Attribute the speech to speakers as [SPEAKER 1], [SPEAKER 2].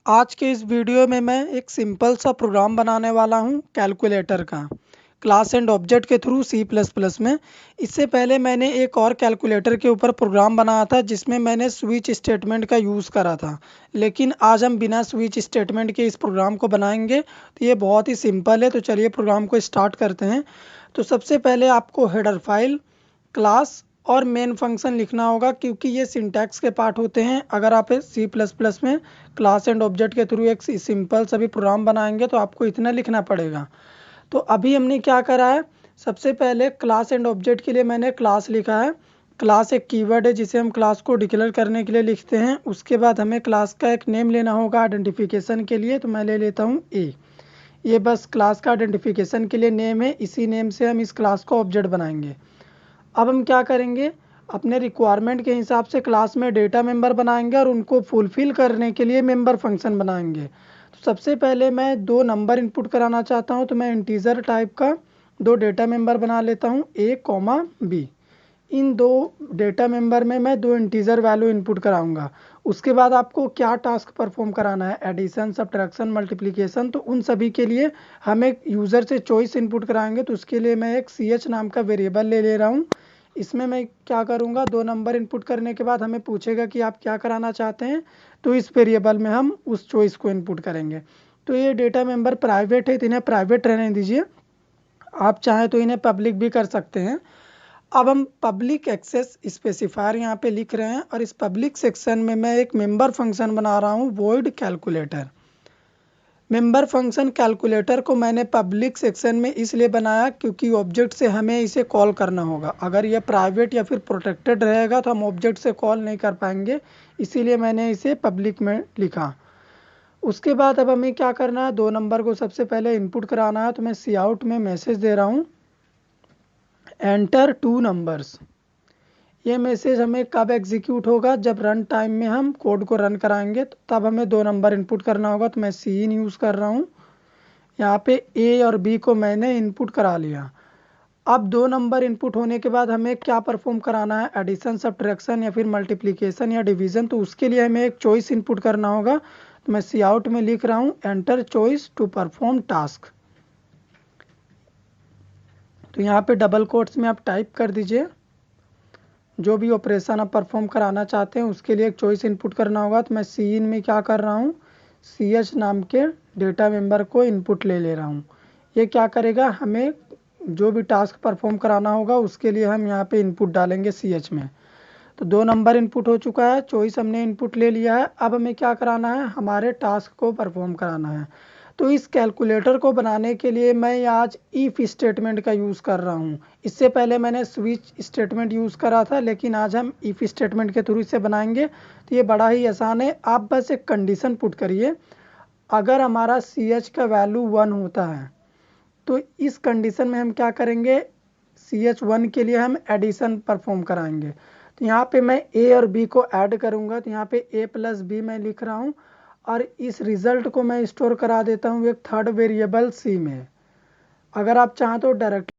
[SPEAKER 1] आज के इस वीडियो में मैं एक सिंपल सा प्रोग्राम बनाने वाला हूं कैलकुलेटर का क्लास एंड ऑब्जेक्ट के थ्रू सी प्लस प्लस में। इससे पहले मैंने एक और कैलकुलेटर के ऊपर प्रोग्राम बनाया था जिसमें मैंने स्विच स्टेटमेंट का यूज़ करा था, लेकिन आज हम बिना स्विच स्टेटमेंट के इस प्रोग्राम को बनाएंगे। तो ये बहुत ही सिंपल है, तो चलिए प्रोग्राम को स्टार्ट करते हैं। तो सबसे पहले आपको हेडर फाइल, क्लास और मेन फंक्शन लिखना होगा, क्योंकि ये सिंटैक्स के पार्ट होते हैं। अगर आप सी प्लस प्लस में क्लास एंड ऑब्जेक्ट के थ्रू एक सिंपल सभी प्रोग्राम बनाएंगे तो आपको इतना लिखना पड़ेगा। तो अभी हमने क्या करा है, सबसे पहले क्लास एंड ऑब्जेक्ट के लिए मैंने क्लास लिखा है। क्लास एक कीवर्ड है जिसे हम क्लास को डिक्लेयर करने के लिए लिखते हैं। उसके बाद हमें क्लास का एक नेम लेना होगा आइडेंटिफिकेशन के लिए, तो मैं ले लेता हूँ ए। ये बस क्लास का आइडेंटिफिकेशन के लिए नेम है, इसी नेम से हम इस क्लास को ऑब्जेक्ट बनाएंगे। अब हम क्या करेंगे, अपने रिक्वायरमेंट के हिसाब से क्लास में डेटा मेंबर बनाएंगे और उनको फुलफिल करने के लिए मेंबर फंक्शन बनाएंगे। तो सबसे पहले मैं दो नंबर इनपुट कराना चाहता हूं, तो मैं इंटीजर टाइप का दो डेटा मेंबर बना लेता हूं, ए कॉमा बी। इन दो डेटा मेंबर में मैं दो इंटीजर वैल्यू इनपुट कराऊंगा। उसके बाद आपको क्या टास्क परफॉर्म कराना है, एडिशन, सब्ट्रैक्शन, मल्टीप्लिकेशन, तो उन सभी के लिए हम एक यूज़र से चॉइस इनपुट कराएंगे। तो उसके लिए मैं एक ch नाम का वेरिएबल ले रहा हूँ। इसमें मैं क्या करूँगा, दो नंबर इनपुट करने के बाद हमें पूछेगा कि आप क्या कराना चाहते हैं, तो इस वेरिएबल में हम उस चॉइस को इनपुट करेंगे। तो ये डेटा मेंबर प्राइवेट है, तो इन्हें प्राइवेट रहने दीजिए। आप चाहें तो इन्हें पब्लिक भी कर सकते हैं। अब हम पब्लिक एक्सेस स्पेसिफायर यहाँ पे लिख रहे हैं और इस पब्लिक सेक्शन में मैं एक मेंबर फंक्शन बना रहा हूँ, void calculator. Member function calculator को मैंने पब्लिक सेक्शन में इसलिए बनाया क्योंकि ऑब्जेक्ट से हमें इसे कॉल करना होगा। अगर यह प्राइवेट या फिर प्रोटेक्टेड रहेगा तो हम ऑब्जेक्ट से कॉल नहीं कर पाएंगे, इसीलिए मैंने इसे पब्लिक में लिखा। उसके बाद अब हमें क्या करना है, दो नंबर को सबसे पहले इनपुट कराना है। तो मैं सी आउट में मैसेज दे रहा हूँ, एंटर टू नंबर्स। ये मैसेज हमें कब एग्जीक्यूट होगा, जब रन टाइम में हम कोड को रन कराएंगे, तो तब हमें दो नंबर इनपुट करना होगा। तो मैं सी इन यूज़ कर रहा हूँ। यहाँ पे ए और बी को मैंने इनपुट करा लिया। अब दो नंबर इनपुट होने के बाद हमें क्या परफॉर्म कराना है, एडिशन, सब्ट्रैक्शन या फिर मल्टीप्लिकेशन या डिवीजन, तो उसके लिए हमें एक चॉइस इनपुट करना होगा। तो मैं सी आउट में लिख रहा हूँ, enter choice to perform task. तो यहाँ पे डबल कोट्स में आप टाइप कर दीजिए, जो भी ऑपरेशन आप परफॉर्म कराना चाहते हैं उसके लिए एक चॉइस इनपुट करना होगा। तो मैं सी इन में क्या कर रहा हूँ, ch नाम के डेटा मेंबर को इनपुट ले रहा हूँ। ये क्या करेगा, हमें जो भी टास्क परफॉर्म कराना होगा उसके लिए हम यहाँ पे इनपुट डालेंगे ch में। तो दो नंबर इनपुट हो चुका है, चॉइस हमने इनपुट ले लिया है। अब हमें क्या कराना है, हमारे टास्क को परफॉर्म कराना है। तो इस कैलकुलेटर को बनाने के लिए मैं आज इफ स्टेटमेंट का यूज़ कर रहा हूँ। इससे पहले मैंने स्विच स्टेटमेंट यूज़ करा था, लेकिन आज हम इफ स्टेटमेंट के थ्रू इसे बनाएंगे। तो ये बड़ा ही आसान है, आप बस एक कंडीशन पुट करिए। अगर हमारा ch का वैल्यू 1 होता है तो इस कंडीशन में हम क्या करेंगे, ch1 के लिए हम एडिशन परफॉर्म कराएंगे। तो यहाँ पे मैं a और b को ऐड करूँगा। तो यहाँ पे a प्लस बी मैं लिख रहा हूँ और इस रिजल्ट को मैं स्टोर करा देता हूँ एक थर्ड वेरिएबल c में। अगर आप चाहें तो डायरेक्ट